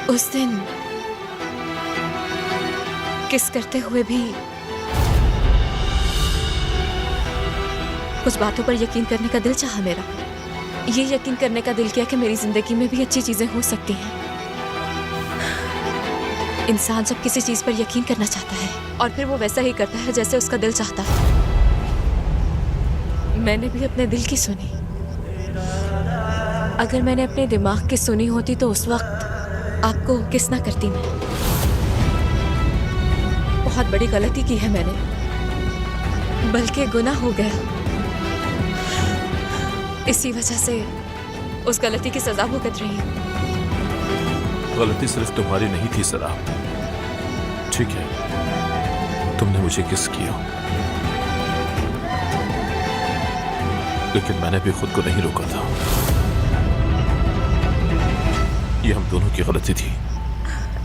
उस दिन किस करते हुए भी कुछ बातों पर यकीन करने का दिल चाहा मेरा। ये यकीन करने का दिल किया कि मेरी जिंदगी में भी अच्छी चीजें हो सकती हैं। इंसान जब किसी चीज पर यकीन करना चाहता है और फिर वो वैसा ही करता है जैसे उसका दिल चाहता है। मैंने भी अपने दिल की सुनी। अगर मैंने अपने दिमाग की सुनी होती तो उस वक्त आपको किस ना करती मैं। बहुत बड़ी गलती की है मैंने, बल्कि गुनाह हो गया। इसी वजह से उस गलती की सजा भुगत रही हूँ। गलती सिर्फ तुम्हारी नहीं थी सराब। ठीक है, तुमने मुझे किस किया, लेकिन मैंने भी खुद को नहीं रोका था। ये हम दोनों की गलती थी।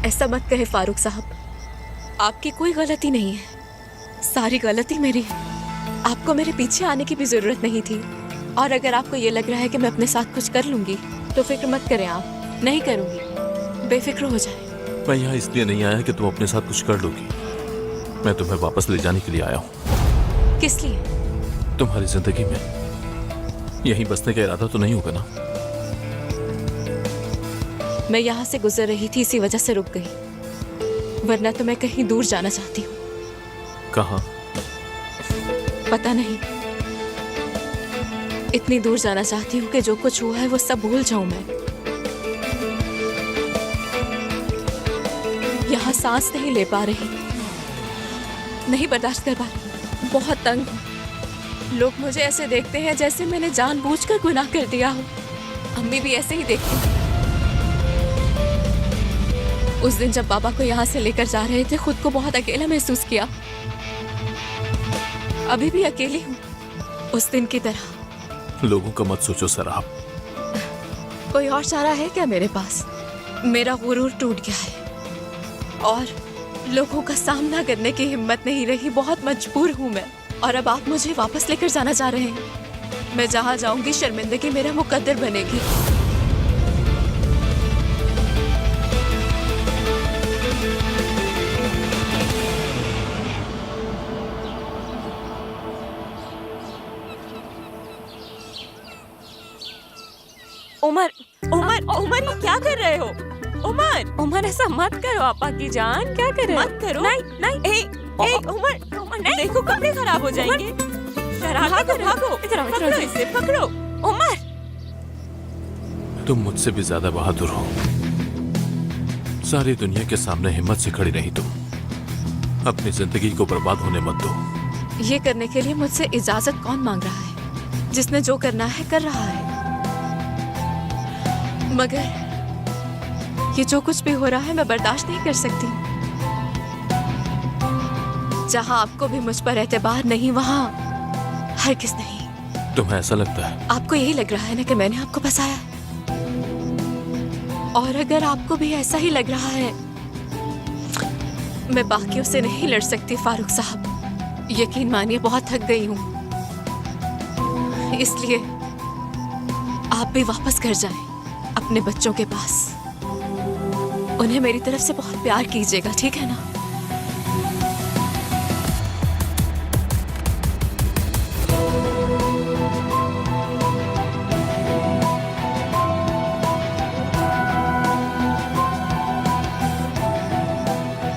ऐसा मत कहे फारूक साहब, आपकी कोई गलती नहीं है, सारी गलती मेरी है। आपको मेरे पीछे आने की भी जरूरत नहीं थी। और अगर आपको ये लग रहा है कि मैं अपने साथ कुछ कर लूंगी तो फिक्र मत करें, आप नहीं करूंगी, बेफिक्र हो जाए। मैं यहाँ इसलिए नहीं आया कि तुम अपने साथ कुछ कर लोगी। मैं तुम्हें वापस ले जाने के लिए आया हूँ। किस लिए? तुम्हारी जिंदगी में यहीं बसने का इरादा तो नहीं होगा ना? मैं यहाँ से गुजर रही थी, इसी वजह से रुक गई, वरना तो मैं कहीं दूर जाना चाहती हूँ। कहाँ? पता नहीं, इतनी दूर जाना चाहती हूँ कि जो कुछ हुआ है वो सब भूल जाऊं मैं। यहाँ सांस नहीं ले पा रही, नहीं बर्दाश्त कर पा रही, बहुत तंग हूँ। लोग मुझे ऐसे देखते हैं जैसे मैंने जानबूझकर गुनाह कर दिया हो। अम्मी भी ऐसे ही देखती हैं। उस दिन जब बाबा को यहाँ से लेकर जा रहे थे, खुद को बहुत अकेला महसूस किया। अभी भी अकेली हूँ, उस दिन की तरह। लोगों का मत सोचो सराब। कोई और चारा है क्या मेरे पास? मेरा गुरूर टूट गया है और लोगों का सामना करने की हिम्मत नहीं रही। बहुत मजबूर हूँ मैं, और अब आप मुझे वापस लेकर जाना चाह रहे हैं। मैं जहाँ जाऊंगी शर्मिंदगी मेरा मुकद्दर बनेगी। उमर, उमर, उमर, ये क्या कर रहे हो? उमर, उमर ऐसा मत करो आपा की जान, क्या कर रहे हो? मत करो। नहीं नहीं, उमर, उमर नहीं। देखो कपड़े खराब हो जाएंगे। भागो, भागो, इधर आओ, पकड़ो इसे, पकड़ो। उमर, तुम मुझसे भी ज्यादा बहादुर हो। सारी दुनिया के सामने हिम्मत से खड़ी रही तुम। अपनी जिंदगी को बर्बाद होने मत दो। ये करने के लिए मुझसे इजाजत कौन मांग रहा है? जिसने जो करना है कर रहा है। मगर ये जो कुछ भी हो रहा है मैं बर्दाश्त नहीं कर सकती। जहां आपको भी मुझ पर एतबार नहीं, वहां हरगिज़ नहीं। तुम्हें ऐसा लगता है? आपको यही लग रहा है ना कि मैंने आपको फंसाया है? और अगर आपको भी ऐसा ही लग रहा है, मैं बाकियों से नहीं लड़ सकती फारूक साहब। यकीन मानिए, बहुत थक गई हूं। इसलिए आप भी वापस घर जाएं, अपने बच्चों के पास। उन्हें मेरी तरफ से बहुत प्यार कीजिएगा, ठीक है ना?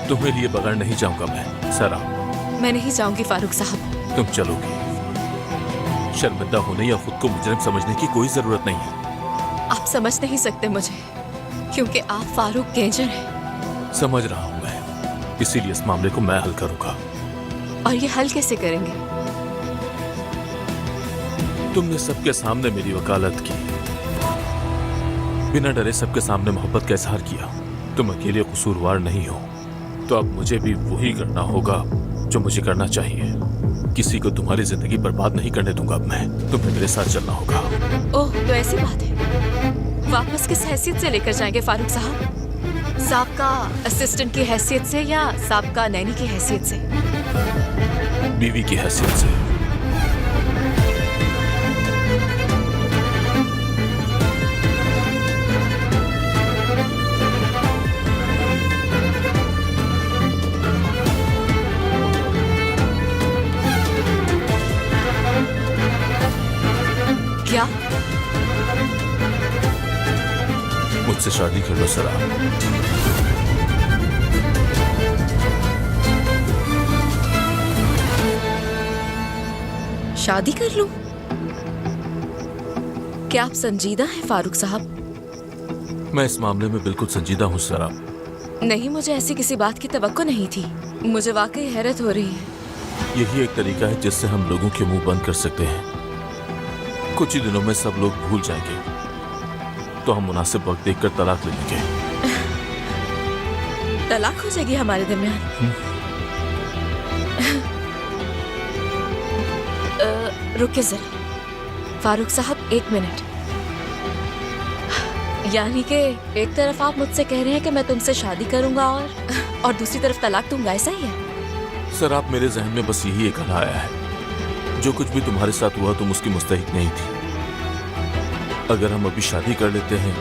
तुम्हें लिए बगैर नहीं जाऊंगा मैं सरा। मैं नहीं जाऊंगी फारूक साहब। तुम चलोगी। शर्मिंदा होने या खुद को मुजरिम समझने की कोई जरूरत नहीं है। आप समझ नहीं सकते मुझे, क्योंकि आप फारूक केंजर हैं। समझ रहा हूं मैं, इसीलिए इस मामले को मैं हल करूंगा। और ये हल कैसे करेंगे? तुमने सबके सामने मेरी वकालत की, बिना डरे सबके सामने मोहब्बत का इजहार किया। तुम अकेले कसूरवार नहीं हो, तो अब मुझे भी वही करना होगा जो मुझे करना चाहिए। किसी को तुम्हारी जिंदगी बर्बाद नहीं करने दूंगा अब मैं। तुम्हें मेरे साथ चलना होगा। ओह, तो ऐसी बात है। वापस किस हैसियत से लेकर जाएंगे फारूक साहब? साबका असिस्टेंट की हैसियत से या साबका नैनी की हैसियत से? बीवी की हैसियत से। मुझसे शादी कर लो सराब। शादी कर लूं? क्या आप संजीदा हैं फारूक साहब? मैं इस मामले में बिल्कुल संजीदा हूँ सराब। नहीं, मुझे ऐसी किसी बात की तवक्को नहीं थी। मुझे वाकई हैरत हो रही है। यही एक तरीका है जिससे हम लोगों के मुंह बंद कर सकते हैं। कुछ ही दिनों में सब लोग भूल जाएंगे, तो हम मुनासिब वक्त देखकर तलाक ले लेंगे। तलाक हो जाएगी हमारे दरमियान? रुकिए जरा फारूक साहब, 1 मिनट। यानी कि एक तरफ आप मुझसे कह रहे हैं कि मैं तुमसे शादी करूंगा और दूसरी तरफ तलाक दूंगा, ऐसा ही है? सर, आप मेरे जहन में बस यही एक हल आया है। जो कुछ भी तुम्हारे साथ हुआ तुम उसकी मुस्तहिक नहीं थी। अगर हम अभी शादी कर लेते हैं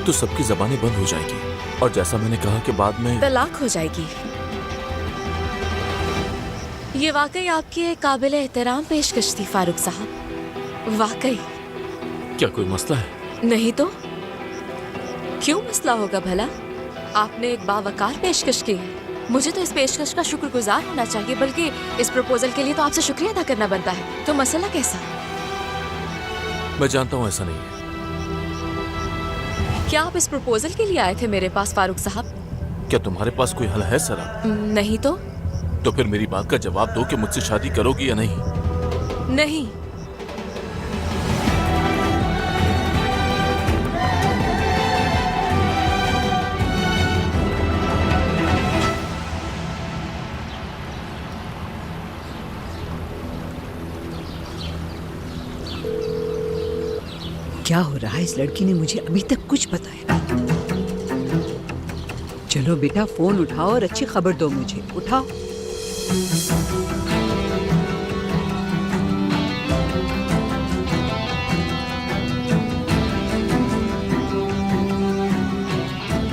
तो सबकी जबानें बंद हो जाएगी, और जैसा मैंने कहा कि बाद में तलाक हो जाएगी। ये वाकई आपकी एक काबिल एहतराम पेशकश थी फारूक साहब, वाकई। क्या कोई मसला है? नहीं तो क्यों मसला होगा भला? आपने एक बावकार पेशकश की है। मुझे तो इस पेशकश का शुक्रगुजार होना चाहिए, बल्कि इस प्रपोजल के लिए तो आपसे शुक्रिया अदा करना बनता है। तो मसला कैसा? मैं जानता हूँ ऐसा नहीं है। क्या आप इस प्रपोजल के लिए आए थे मेरे पास फारूक साहब? क्या तुम्हारे पास कोई हल है सरा? नहीं तो फिर मेरी बात का जवाब दो कि मुझसे शादी करोगी या नहीं? नहीं। क्या हो रहा है? इस लड़की ने मुझे अभी तक कुछ बताया नहीं। चलो बेटा, फोन उठाओ और अच्छी खबर दो मुझे। उठाओ।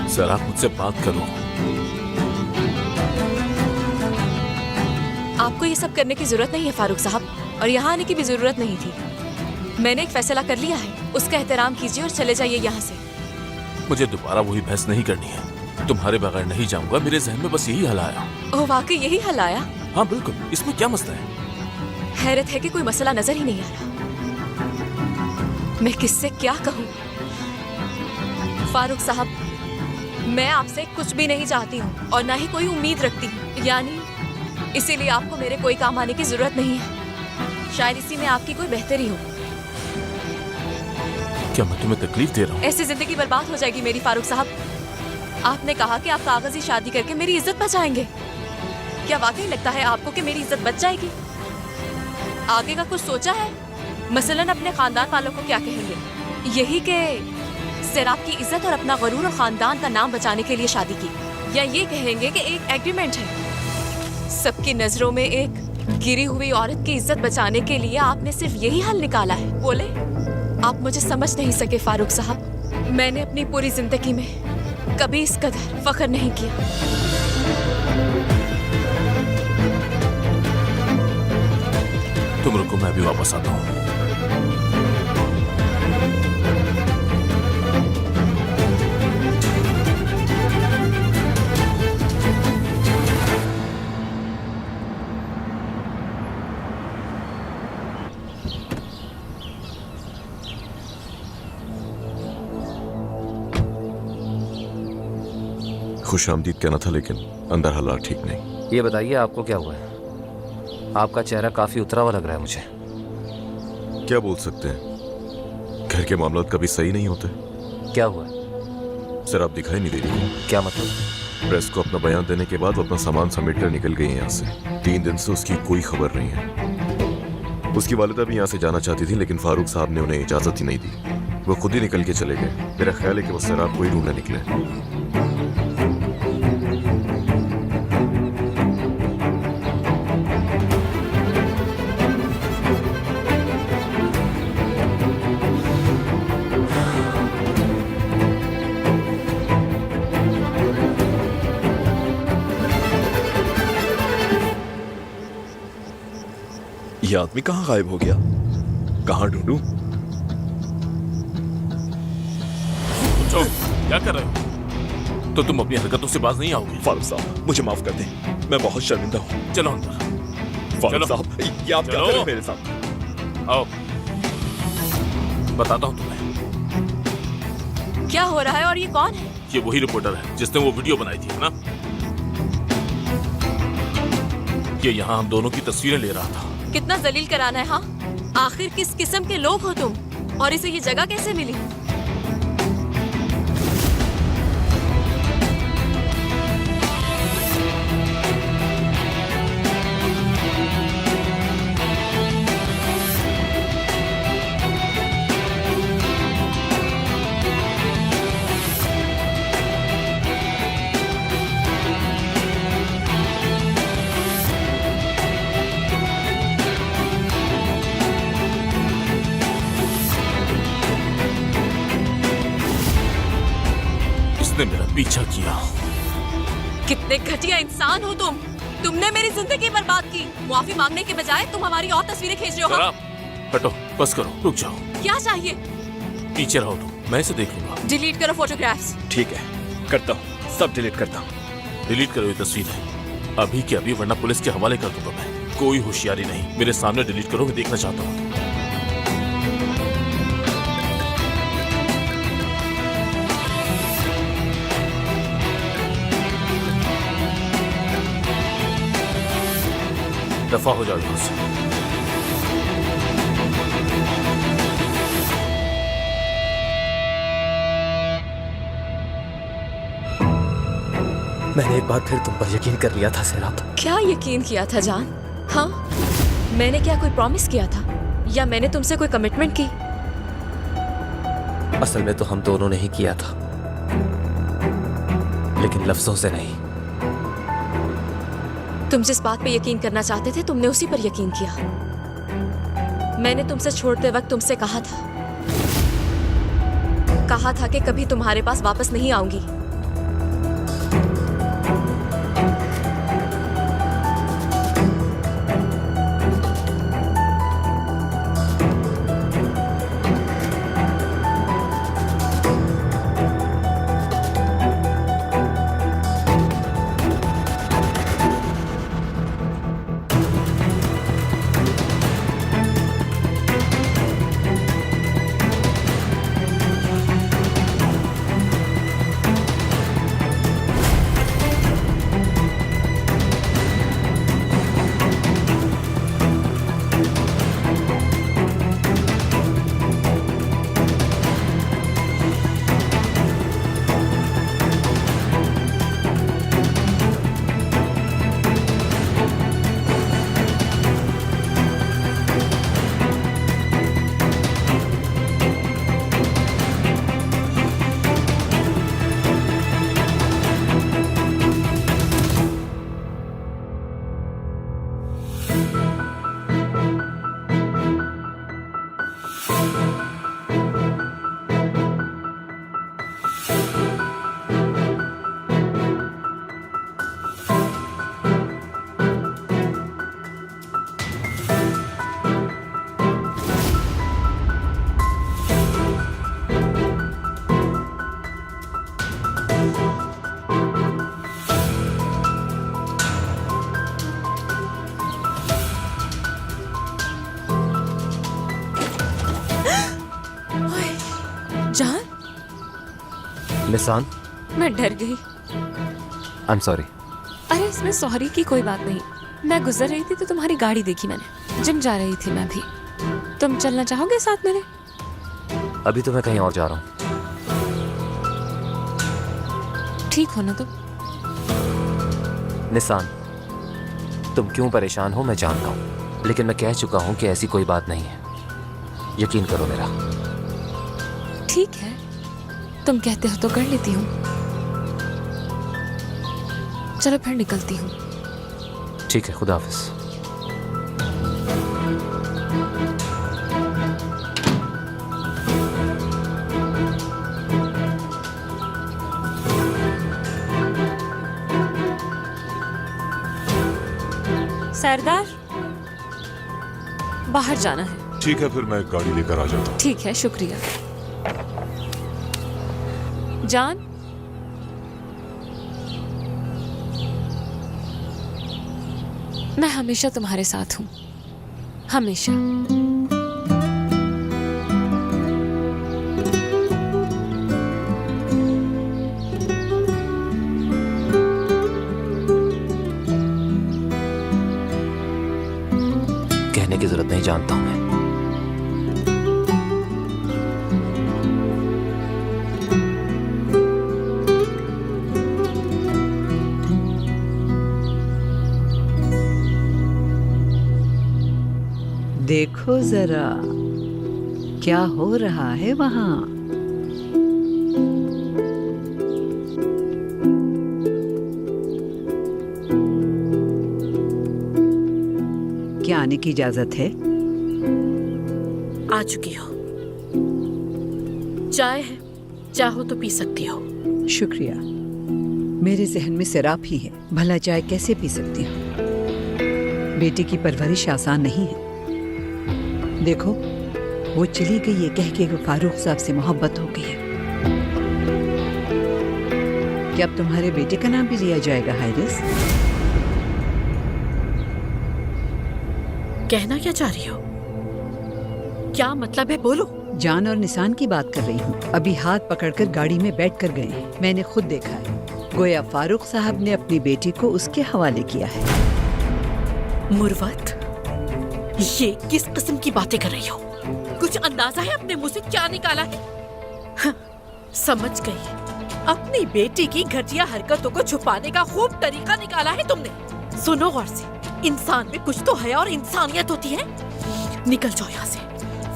सर, आप मुझसे बात करो। आपको ये सब करने की जरूरत नहीं है फारूक साहब, और यहाँ आने की भी जरूरत नहीं थी। मैंने एक फैसला कर लिया है, उसका एहतराम कीजिए और चले जाइए यहाँ से। मुझे दोबारा वही बहस नहीं करनी है। तुम्हारे बगैर नहीं जाऊंगा। मेरे जहन में बस यही हल आया। ओह, वाकई यही हल आया? हाँ बिल्कुल, इसमें क्या मसला है? हैरत है कि कोई मसला नजर ही नहीं आ रहा। मैं किससे क्या कहूँ? फारूक साहब, मैं आपसे कुछ भी नहीं चाहती हूँ और ना ही कोई उम्मीद रखती हूँ, यानी इसीलिए आपको मेरे कोई काम आने की जरूरत नहीं है। शायद इसी में आपकी कोई बेहतरी हो। क्या मैं तुम्हें तकलीफ दे रहा हूँ? ऐसी जिंदगी बर्बाद हो जाएगी मेरी फारूक साहब। आपने कहा कि आप कागजी शादी करके मेरी इज्जत बचाएंगे। क्या वाकई लगता है आपको कि मेरी इज्जत बच जाएगी? आगे का कुछ सोचा है? मसलन अपने खानदान वालों को क्या कहेंगे? यही कि सिर्फ की इज्जत और अपना गरूर और खानदान का नाम बचाने के लिए शादी की, या ये कहेंगे कि एक एग्रीमेंट है? सबकी नजरों में एक गिरी हुई औरत की इज्जत बचाने के लिए आपने सिर्फ यही हल निकाला है? बोले, आप मुझे समझ नहीं सके फारूक साहब। मैंने अपनी पूरी जिंदगी में कभी इस कदर फख्र नहीं किया। तुम रुको, मैं भी वापस आता हूँ। खुशामदीद कहना था, लेकिन अंदर हालात ठीक नहीं। ये बताइए, आपको क्या हुआ है? आपका चेहरा काफी उतरा हुआ लग रहा है मुझे। क्या बोल सकते हैं, घर के मामला कभी सही नहीं होते। क्या हुआ? सर, आप दिखाई नहीं दे रही। क्या मतलब? प्रेस को अपना बयान देने के बाद वो अपना सामान समेट कर निकल गई यहाँ से। 3 दिन से उसकी कोई खबर नहीं है। उसकी वालिदा भी यहाँ से जाना चाहती थी, लेकिन फारूक साहब ने उन्हें इजाजत ही नहीं दी। वो खुद ही निकल के चले गए। मेरा ख्याल है कि वो शराब को ही ढूंढने निकले। ये आदमी कहाँ गायब हो गया? कहाँ ढूंढूं? क्या कर रहे हो? तो तुम अपनी हरकतों से बाज नहीं आओगे। फारूक साहब मुझे माफ कर दें, मैं बहुत शर्मिंदा हूँ। चलो अंदर। फारूक चलो। साहब ये आप क्या चलो। कर रहे हैं मेरे साथ? आओ, बताता हूँ तुम्हें। क्या हो रहा है और ये कौन है? ये वही रिपोर्टर है जिसने वो वीडियो बनाई थी, है ना? ये यहाँ हम दोनों की तस्वीरें ले रहा था। कितना जलील कराना है, हाँ? आखिर किस किस्म के लोग हो तुम? और इसे ये जगह कैसे मिली? इसने मेरा पीछा किया। कितने घटिया इंसान हो तुम! तुमने मेरी जिंदगी बर्बाद की। माफी मांगने के बजाय तुम हमारी और तस्वीरें खींच रहे हो। जरा हाँ? हटो, बस करो, रुक जाओ। क्या चाहिए? पीछे रहो तुम, मैं इसे देख लूंगा। डिलीट करो फोटोग्राफ्स। ठीक है, करता हूँ, सब डिलीट करता हूँ। डिलीट करो ये तस्वीरें अभी के अभी, वरना पुलिस के हवाले कर दूंगा मैं। कोई होशियारी नहीं, मेरे सामने डिलीट करो, मैं देखना चाहता हूँ। दफा हो जाओ यहाँ से। मैंने एक बार फिर तुम पर यकीन कर लिया था सेराब। क्या यकीन किया था जान? हाँ? मैंने क्या कोई प्रॉमिस किया था? या मैंने तुमसे कोई कमिटमेंट की? असल में तो हम दोनों ने ही किया था, लेकिन लफ्जों से नहीं। तुम जिस बात पे यकीन करना चाहते थे तुमने उसी पर यकीन किया। मैंने तुमसे छोड़ते वक्त तुमसे कहा था कि कभी तुम्हारे पास वापस नहीं आऊंगी। जान, निसान, मैं डर गई। I am sorry. अरे इसमें सॉरी की कोई बात नहीं। मैं गुजर रही थी तो तुम्हारी गाड़ी देखी मैंने। जिम जा रही थी मैं भी। तुम चलना चाहोगे साथ मेरे? अभी तो मैं कहीं और जा रहा हूँ। ठीक हो ना तुम? निसान, तुम क्यों परेशान हो मैं जानता हूँ, लेकिन मैं कह चुका हूँ कि ऐसी कोई बात नहीं है। यकीन करो मेरा। ठीक है, तुम कहते हो तो कर लेती हूँ। चलो फिर निकलती हूँ। ठीक है, खुदा हाफिज। सरदार, बाहर जाना है। ठीक है, फिर मैं गाड़ी लेकर आ जाता हूँ। ठीक है, शुक्रिया। जान, मैं हमेशा तुम्हारे साथ हूँ, हमेशा। कहने की जरूरत नहीं, जानता हूं मैं। देखो जरा क्या हो रहा है वहां। क्या आने की इजाजत है? आ चुकी हो। चाय है, चाहो तो पी सकती हो। शुक्रिया। मेरे जहन में शराब ही है, भला चाय कैसे पी सकती हूँ? बेटी की परवरिश आसान नहीं है। देखो, वो चली गई ये कह के कि फारूक साहब से मोहब्बत हो गई है। क्या अब तुम्हारे बेटे का नाम भी लिया जाएगा हारिस? कहना क्या चाह रही हो? क्या मतलब है, बोलो। जान और निशान की बात कर रही हूँ। अभी हाथ पकड़कर गाड़ी में बैठ कर गए हैं, मैंने खुद देखा है। गोया फारूक साहब ने अपनी बेटी को उसके हवाले किया है। मुर्वत, ये किस किस्म की बातें कर रही हो? कुछ अंदाजा है अपने मुंह से क्या निकाला है? हाँ, समझ गई। अपनी बेटी की घटिया हरकतों को छुपाने का खूब तरीका निकाला है तुमने। सुनो गौर से, इंसान में कुछ तो है और इंसानियत होती है। निकल जाओ यहाँ से,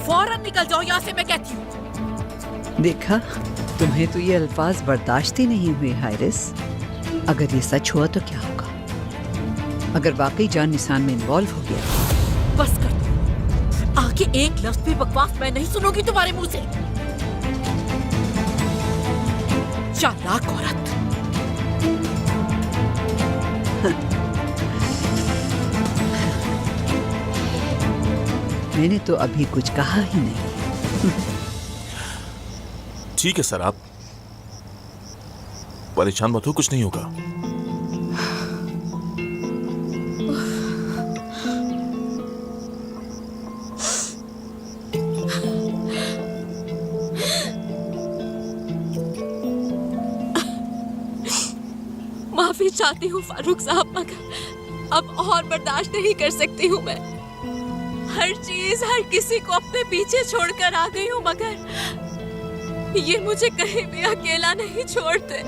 फौरन निकल जाओ यहाँ से, मैं कहती हूँ। देखा, तुम्हें तो ये अल्फाज बर्दाश्त ही नहीं हुए हारिस। अगर ये सच हुआ तो क्या होगा? अगर वाकई जान निशान में इन्वॉल्व हो गया। बस कर दो, आगे एक लफ्ज भी बकवास मैं नहीं सुनूंगी तुम्हारे मुंह से। चालाक औरत। मैंने तो अभी कुछ कहा ही नहीं। ठीक है सर, आप परेशान मत हो, कुछ नहीं होगा। माफी चाहती हूँ फारूक साहब, मगर अब और बर्दाश्त नहीं कर सकती हूँ मैं। हर चीज, हर किसी को अपने पीछे छोड़कर आ गई हूँ, मगर ये मुझे कहीं भी अकेला नहीं छोड़ते।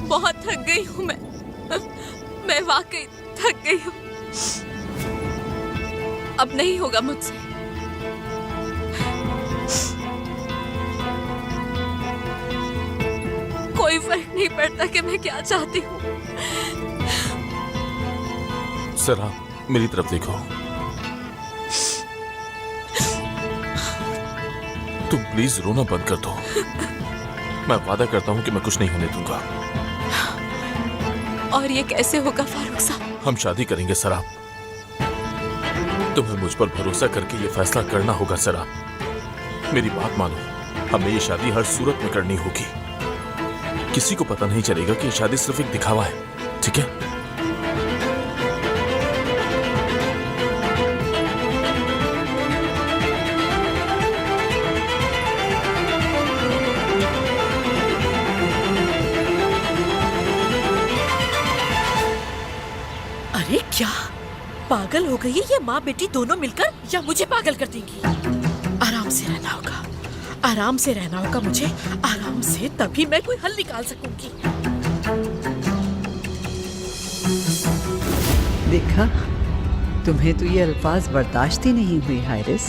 बहुत थक गई हूँ मैं वाकई थक गई हूँ। अब नहीं होगा मुझसे। कोई फर्क नहीं पड़ता कि मैं क्या चाहती हूँ। सर, आप मेरी तरफ देखो। तुम प्लीज रोना बंद कर दो। मैं वादा करता हूँ कि मैं कुछ नहीं होने दूंगा। और ये कैसे होगा फारूक साहब? हम शादी करेंगे सराब। तुम्हें मुझ पर भरोसा करके ये फैसला करना होगा सराब। मेरी बात मानो, हमें ये शादी हर सूरत में करनी होगी। किसी को पता नहीं चलेगा कि ये शादी सिर्फ एक दिखावा है, ठीक है? अरे क्या पागल हो गई है ये माँ बेटी दोनों मिलकर, या मुझे पागल कर देंगी? आराम से रहना होगा, आराम से रहना होगा मुझे, आराम से, तभी मैं कोई हल निकाल सकूंगी। देखा, तुम्हें तो ये अल्फाज बर्दाश्त ही नहीं हुए हारिस।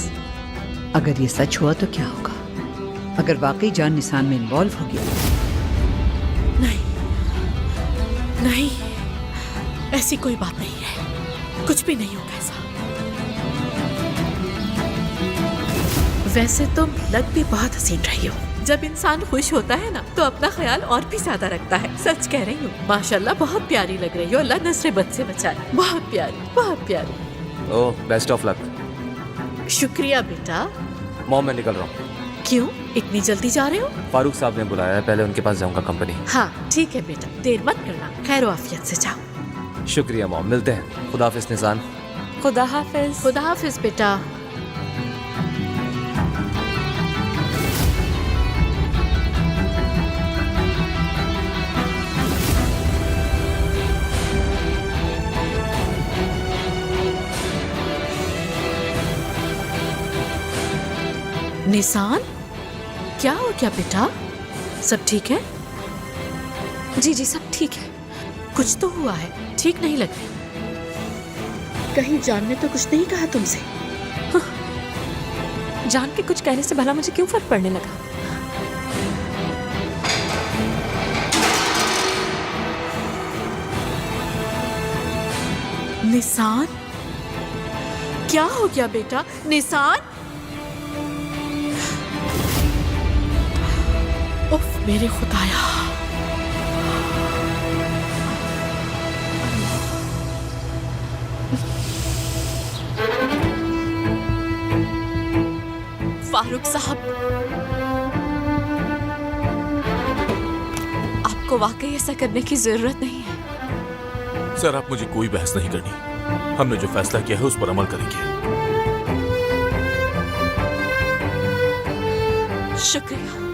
अगर ये सच हुआ तो क्या होगा? अगर वाकई जान निशान में इन्वॉल्व हो गया। नहीं नहीं, ऐसी कोई बात नहीं है, कुछ भी नहीं होगा ऐसा। वैसे तुम लग भी बहुत हसीन रही हो। जब इंसान खुश होता है ना, तो अपना ख्याल और भी ज्यादा रखता है। सच कह रही हूँ, माशाल्लाह बहुत प्यारी लग रही हो। अल्लाह नस्र बद से बचाए। बहुत प्यारी, बहुत प्यारी। ओह, बेस्ट ऑफ लक। शुक्रिया बेटा। मॉम, मैं निकल रहा हूँ। क्यों इतनी जल्दी जा रहे हो? फारूक साहब ने बुलाया है, पहले उनके पास जाऊंगा कंपनी। हाँ ठीक है बेटा, देर मत करना, खैर आफियत से जाओ। शुक्रिया मॉम, मिलते हैं। खुदा हाफिज निसान। खुदा हाफिज। खुदा हाफिज बेटा। निसान, क्या हो गया बेटा? सब ठीक है? जी जी सब ठीक है। कुछ तो हुआ है, ठीक नहीं लग रही। कहीं जान ने तो कुछ नहीं कहा तुमसे? जान के कुछ कहने से भला मुझे क्यों फर्क पड़ने लगा? निसान, क्या हो गया बेटा? निसान, उफ मेरे खुदाया। फारूक साहब, आपको वाकई ऐसा करने की जरूरत नहीं है। सर, आप मुझे कोई बहस नहीं करनी। हमने जो फैसला किया है उस पर अमल करेंगे। शुक्रिया।